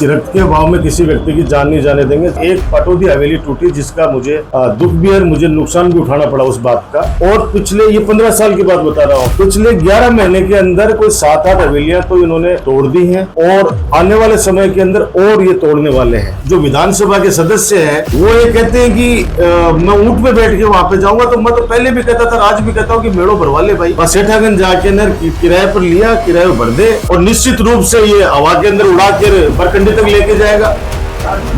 रक्त के भाव में किसी व्यक्ति की जान नहीं जाने देंगे। एक पटौदी हवेली टूटी जिसका मुझे दुख भी है, मुझे नुकसान भी उठाना पड़ा उस बात का। और पिछले ये 15 साल की बात बता रहा हूँ, पिछले 11 महीने के अंदर कोई 7-8 हवेलियां तो इन्होंने तोड़ दी हैं और आने वाले समय के अंदर और ये तोड़ने वाले हैं। जो विधानसभा के सदस्य हैं वो ये कहते हैं कि मैं ऊँट पे बैठ के वहां पे जाऊंगा। तो मैं तो पहले भी कहता था, आज भी कहता हूँ कि मेड़ो भरवा ले भाई, बस सेठागंज जाके न किराए पर लिया, किराए भर दे और निश्चित रूप से ये हवा के अंदर उड़ा के बरकंडी तक लेके जाएगा।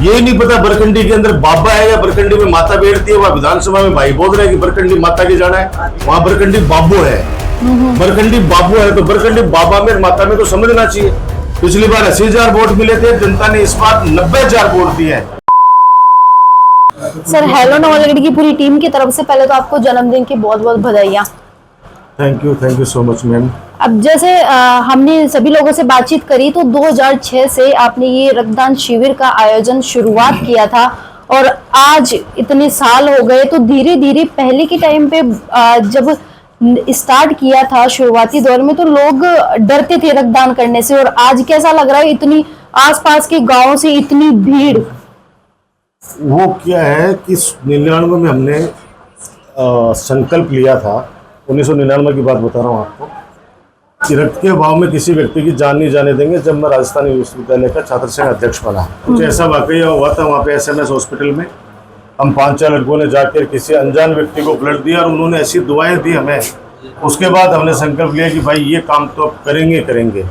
ये नहीं पता बरकंडी के अंदर बाबा है या बरकंडी में माता बैठती है। वहाँ विधानसभा में भाई बोल रहे हैं कि बरकंडी माता के जाना है, वहाँ बरकंडी बाबू है। बरकंडी बाबू है तो बरकंडी बाबा में माता में तो समझना चाहिए। पिछली बार 80,000 वोट मिले थे, जनता ने इस बार 90,000 वोट दिए हैं। सर, हेलो नवलगढ़ की पूरी टीम की तरफ से पहले तो आपको जन्मदिन की बहुत बहुत बधाइयाँ। Thank you so much ma'am. अब जैसे हमने सभी लोगों से बातचीत करी तो 2006 से आपने ये रक्तदान शिविर का आयोजन शुरुआत किया था और आज इतने साल हो गए। तो धीरे धीरे पहले के टाइम पे जब स्टार्ट किया था शुरुआती दौर में तो लोग डरते थे रक्तदान करने से, और आज कैसा लग रहा है इतनी आसपास के गांवों से इतनी भीड़? वो क्या है कि 99 में हमने संकल्प लिया था, 1999 की बात बता रहा हूँ आपको, कि रक्त के भाव में किसी व्यक्ति की जान नहीं जाने देंगे। जब मैं राजस्थान विश्वविद्यालय का छात्र संघ अध्यक्ष बना, कुछ ऐसा वाकया हुआ था वहाँ पे SMS हॉस्पिटल में। हम 5-4 लड़कों ने जाकर किसी अनजान व्यक्ति को ब्लड दिया और उन्होंने ऐसी दुआएं दी हमें। उसके बाद हमने संकल्प लिया कि भाई ये काम तो करेंगे।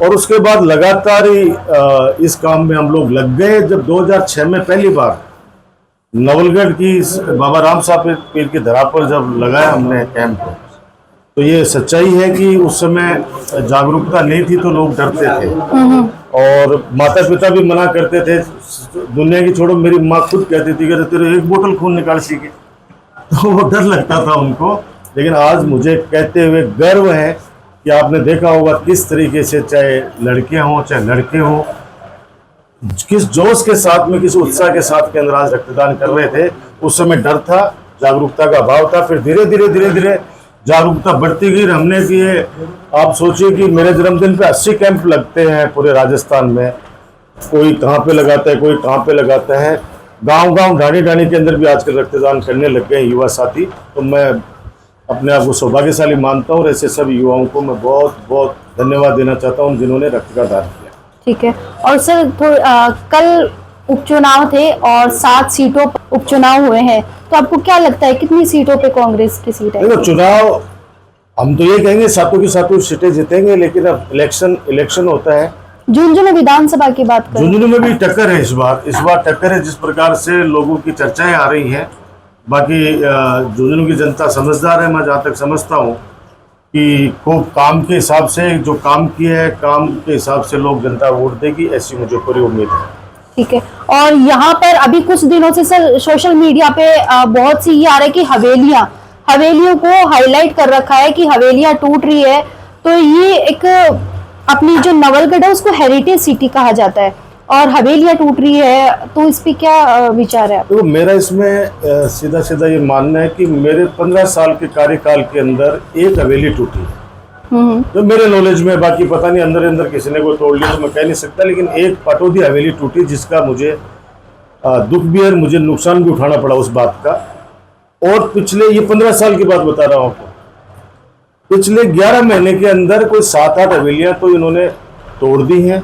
और उसके बाद लगातार ही इस काम में हम लोग लग गए। जब 2006 में पहली बार नवलगढ़ की बाबा राम साहब पीर की धरा पर जब लगाया हमने कैंप, तो ये सच्चाई है कि उस समय जागरूकता नहीं थी तो लोग डरते थे और माता पिता भी मना करते थे। दुनिया की छोड़ो, मेरी माँ खुद कहती थी कि तेरे एक बोतल खून निकाल सीखे, तो वो डर लगता था उनको। लेकिन आज मुझे कहते हुए गर्व है कि आपने देखा होगा किस तरीके से चाहे लड़कियां हों चाहे लड़के हों, किस जोश के साथ में, किस उत्साह के साथ के अंदर आज रक्तदान कर रहे थे। उस समय डर था, जागरूकता का अभाव था। फिर धीरे धीरे जागरूकता बढ़ती गई। हमने कि आप सोचिए कि मेरे जन्मदिन पे 80 कैंप लगते हैं पूरे राजस्थान में। कोई कहाँ पे लगाता है, कोई कहाँ पे लगाता है। गांव ढाणी के अंदर भी आजकल रक्तदान करने लग गए युवा साथी। तो मैं अपने आप को सौभाग्यशाली मानता हूँ और ऐसे सभी युवाओं को मैं बहुत बहुत धन्यवाद देना चाहता हूँ जिन्होंने रक्त का दान किया। ठीक है। और सर कल उपचुनाव थे और 7 सीटों पर उपचुनाव हुए हैं, तो आपको क्या लगता है कितनी सीटों पे कांग्रेस की सीट है? देखो, चुनाव हम तो ये कहेंगे 7 की 7 सीटें जीतेंगे, लेकिन अब इलेक्शन होता है। झुंझुनू विधानसभा की बात करें, झुंझुनू में भी टक्कर है इस बार टक्कर है। जिस प्रकार से लोगों की चर्चाएं आ रही हैं, बाकी झुंझुनू की जनता समझदार है। मैं जहाँ तक समझता हूँ कि खूब काम के हिसाब से जो काम किया है, काम के हिसाब से लोग जनता वोट देगी, ऐसी मुझे पूरी उम्मीद है। ठीक है। और यहाँ पर अभी कुछ दिनों से सर सोशल मीडिया पे बहुत सी ये आ रहा है कि हवेलियों को हाईलाइट कर रखा है कि हवेलियां टूट रही है। तो ये एक अपनी जो नवलगढ़ है उसको हेरिटेज सिटी कहा जाता है और हवेलियां टूट रही है, तो इस पे क्या विचार है? तो मेरा इसमें सीधा ये मानना है कि मेरे 15 साल के कार्यकाल के अंदर एक हवेली टूटी है तो मेरे नॉलेज में, बाकी पता नहीं अंदर किसी ने कोई तोड़ लिया तो मैं कह नहीं सकता, लेकिन एक पटौदी हवेली टूटी जिसका मुझे दुख भी है, मुझे नुकसान भी उठाना पड़ा उस बात का। और पिछले ये 15 साल की बात बता रहा हूँ आपको, पिछले 11 महीने के अंदर कोई 7-8 हवेलियां तो इन्होंने तोड़ दी हैं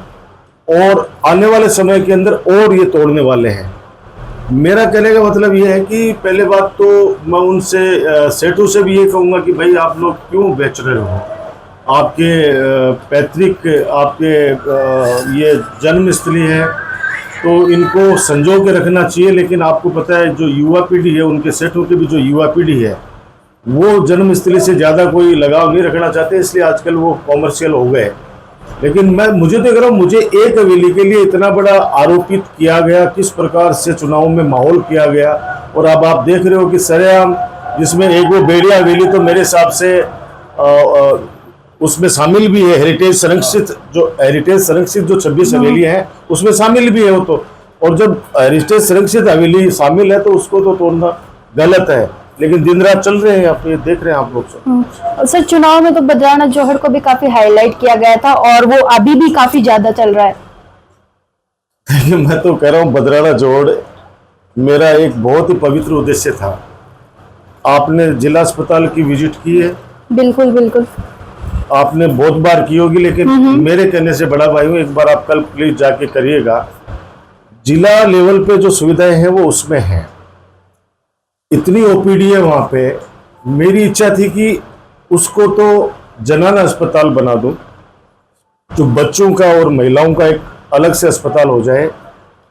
और आने वाले समय के अंदर और ये तोड़ने वाले हैं। मेरा कहने का मतलब ये है कि पहले बात तो मैं उनसे सेठों से भी ये कहूँगा कि भाई आप लोग क्यों बेच रहे हो, आपके पैतृक आपके ये जन्मस्थली है तो इनको संजो के रखना चाहिए। लेकिन आपको पता है जो युवा पीढ़ी है, उनके सेठों की भी जो युवा पीढ़ी है वो जन्मस्थली से ज़्यादा कोई लगाव नहीं रखना चाहते, इसलिए आजकल वो कॉमर्शियल हो गए। लेकिन मुझे देख रहा हूँ, मुझे एक हवेली के लिए इतना बड़ा आरोपित किया गया, किस प्रकार से चुनाव में माहौल किया गया। और अब आप देख रहे हो कि सरेआम, जिसमें एक वो बेड़िया हवेली तो मेरे हिसाब से उसमें शामिल भी है, हेरिटेज संरक्षित जो 26 हवेलियां हैं उसमें शामिल भी है वो तो। और जब हेरिटेज संरक्षित हवेली शामिल है तो उसको तो तोड़ना गलत है, लेकिन दिन रात चल रहे हैं, आप ये देख रहे हैं आप लोग। सर चुनाव में तो बद्राना जौहर को भी काफी हाईलाइट किया गया था और वो अभी भी काफी ज्यादा चल रहा है। देखिए, मैं तो कह रहा हूँ बदराना जोड़ मेरा एक बहुत ही पवित्र उद्देश्य था। आपने जिला अस्पताल की विजिट की है, बिल्कुल बिल्कुल। आपने बहुत बार की होगी, लेकिन मेरे कहने से बड़ा भाई हूँ, एक बार आप कल प्लीज जाके करिएगा। जिला लेवल पे जो सुविधाएं हैं वो उसमें हैं, इतनी ओपीडी है वहाँ पे। मेरी इच्छा थी कि उसको तो जनाना अस्पताल बना दूं, जो बच्चों का और महिलाओं का एक अलग से अस्पताल हो जाए,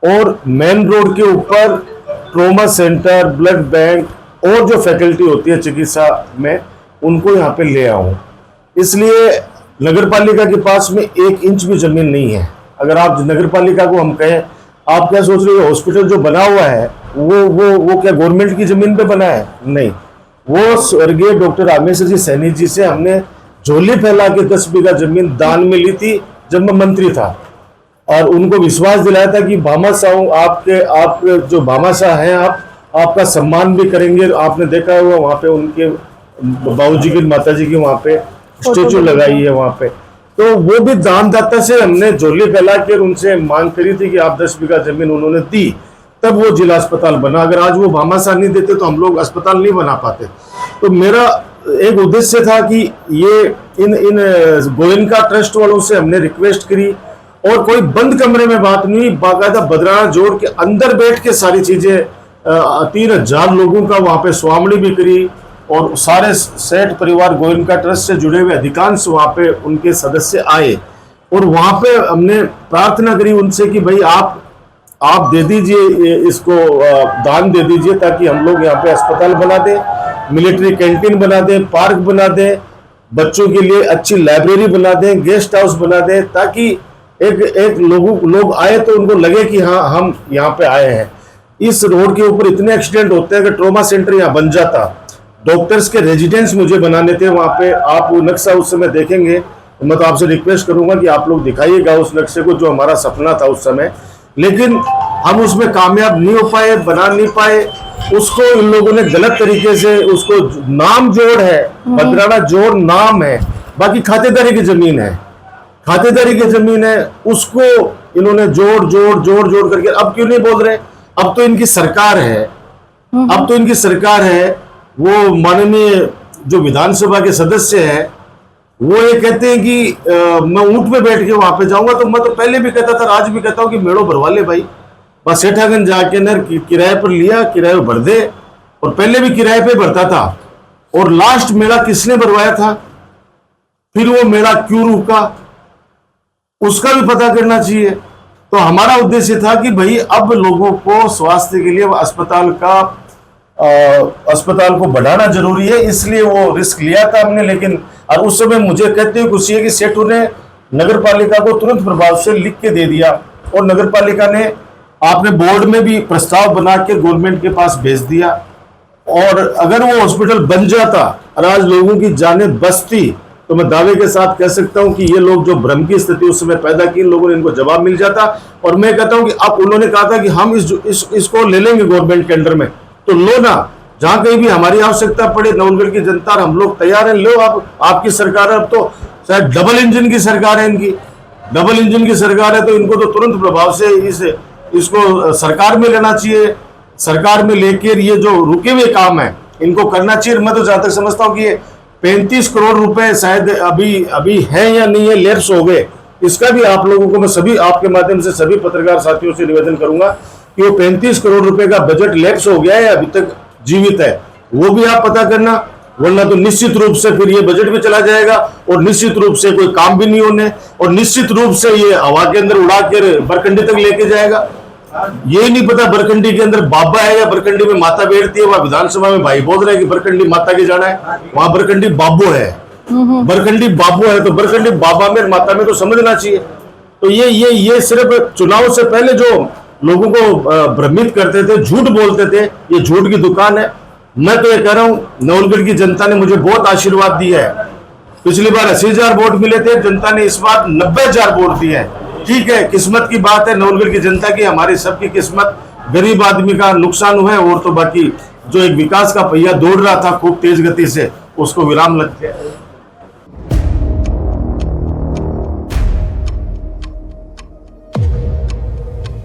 और मेन रोड के ऊपर ट्रॉमा सेंटर, ब्लड बैंक और जो फैकल्टी होती है चिकित्सा में, उनको यहाँ पे ले आऊं। इसलिए नगर पालिका के पास में 1 इंच भी जमीन नहीं है। अगर आप नगर पालिका को हम कहें, आप क्या सोच रहे हो हॉस्पिटल जो बना हुआ है वो क्या गवर्नमेंट की जमीन पे बना है? नहीं, वो स्वर्गीय डॉक्टर रामेश्वर जी सैनी जी से हमने झोली फैला के 10 बीघा जमीन दान में ली थी जब मैं मंत्री था, और उनको विश्वास दिलाया था कि भामाशाह, आपके जो भामाशाह हैं, आपका सम्मान भी करेंगे। आपने देखा होगा वहाँ पे उनके बाबूजी की, माताजी की वहाँ पे स्टेचू लगाई है वहाँ पे। तो वो भी दानदाता से हमने झोली फैला के उनसे मांग करी थी कि आप 10 बीघा जमीन, उन्होंने दी, तब वो जिला अस्पताल बना। अगर आज वो भामाशाह नहीं देते तो हम लोग अस्पताल नहीं बना पाते। तो मेरा एक उद्देश्य था कि ये इन गोयनका ट्रस्ट वालों से हमने रिक्वेस्ट करी, और कोई बंद कमरे में बात नहीं, बाकायदा बदराना जोड़ के अंदर बैठ के सारी चीजें 3000 लोगों का वहां पे स्वामणी भी करी, और सारे सेठ परिवार गोयनका ट्रस्ट से जुड़े हुए अधिकांश वहां पे उनके सदस्य आए, और वहां पे हमने प्रार्थना करी उनसे कि भाई आप दे दीजिए, इसको दान दे दीजिए, ताकि हम लोग यहाँ पे अस्पताल बना दें, मिलिट्री कैंटीन बना दें, पार्क बना दें, बच्चों के लिए अच्छी लाइब्रेरी बना दें, गेस्ट हाउस बना दें, ताकि एक लोग आए तो उनको लगे कि हाँ हम यहाँ पे आए हैं। इस रोड के ऊपर इतने एक्सीडेंट होते हैं कि ट्रॉमा सेंटर यहाँ बन जाता, डॉक्टर्स के रेजिडेंस मुझे बनाने थे वहाँ पे। आप वो नक्शा उस समय देखेंगे तो मैं तो आपसे रिक्वेस्ट करूंगा कि आप लोग दिखाइएगा उस नक्शे को, जो हमारा सपना था उस समय, लेकिन हम उसमें कामयाब नहीं हो पाए, बना नहीं पाए। उसको इन लोगों ने गलत तरीके से, उसको नाम जोड़ है, बदराना जोड़ नाम है, बाकी खातेदारी की जमीन है, खातेदारी की जमीन है, उसको इन्होंने जोड़ करके। अब क्यों नहीं बोल रहे? अब तो इनकी सरकार है, अब तो इनकी सरकार है। वो माननीय जो विधानसभा के सदस्य हैं, वो ये कहते हैं कि मैं ऊंट पे बैठ के वहां पे जाऊंगा। तो मैं तो पहले भी कहता था, आज भी कहता हूं कि मेड़ो भरवा ले भाई, बस सेठागंज जाके न किराए पर लिया, किराए पर भर दे। और पहले भी किराए पे भरता था, और लास्ट मेला किसने भरवाया था, फिर वो मेला क्यों रुका, उसका भी पता करना चाहिए। तो हमारा उद्देश्य था कि भाई अब लोगों को स्वास्थ्य के लिए अस्पताल को बढ़ाना जरूरी है, इसलिए वो रिस्क लिया था हमने। लेकिन और उस समय मुझे कहते हुए खुशी है कि सेठू ने नगर पालिका को तुरंत प्रभाव से लिख के दे दिया, और नगर पालिका ने आपने बोर्ड में भी प्रस्ताव बना के गवर्नमेंट के पास भेज दिया। और अगर वो हॉस्पिटल बन जाता और आज लोगों की जानें बचती, तो मैं दावे के साथ कह सकता हूं कि ये लोग जो भ्रम की स्थिति उस समय पैदा की, इन लोगों ने इनको जवाब मिल जाता। और मैं कहता हूं कि अब उन्होंने कहा था कि हम इसको ले लेंगे गवर्नमेंट के अंडर में, तो लो ना, जहां कहीं भी हमारी आवश्यकता पड़े, नवलगढ़ की जनता और हम लोग तैयार हैं, लो। आप आपकी सरकार है, अब तो शायद डबल इंजन की सरकार है, इनकी डबल इंजन की सरकार है, तो इनको तो तुरंत प्रभाव से इसको सरकार में लेना चाहिए। सरकार में लेकर ये जो रुके हुए काम है इनको करना चाहिए। मैं तो जहां तक समझता हूँ कि ये 35 करोड़ रुपए शायद अभी है या नहीं है, लैप्स हो गए। इसका भी आप लोगों को मैं सभी आपके माध्यम से सभी पत्रकार साथियों से निवेदन करूंगा कि वो 35 करोड़ रुपए का बजट लैप्स हो गया है या अभी तक जीवित है, वो भी आप पता करना, वरना तो निश्चित रूप से फिर ये बजट भी चला जाएगा, और निश्चित रूप से कोई काम भी नहीं होने, और निश्चित रूप से ये हवा के अंदर उड़ा कर बरकंडी तक लेके जाएगा। ये नहीं पता बरकंडी के अंदर बाबा है या बरकंडी में माता बैठती है। वहां विधानसभा में भाई बोल रहे हैं कि बरकंडी माता के जाना है, वहां बरकंडी बाबू है, बरकंडी बाबू है, तो बरकंडी बाबा में माता में तो समझना चाहिए। तो ये सिर्फ चुनाव से पहले जो लोगों को भ्रमित करते थे, झूठ बोलते थे, ये झूठ की दुकान है। मैं तो ये कह रहा हूं, नवलगढ़ की जनता ने मुझे बहुत आशीर्वाद दिया है। पिछली बार 80,000 वोट मिले थे, जनता ने इस बार 90,000 वोट दिए हैं। ठीक है, किस्मत की बात है नवलगढ़ की जनता की, हमारी सबकी किस्मत, गरीब आदमी का नुकसान हुआ है, और तो बाकी जो एक विकास का पहिया दौड़ रहा था खूब तेज गति से, उसको विराम लग गया।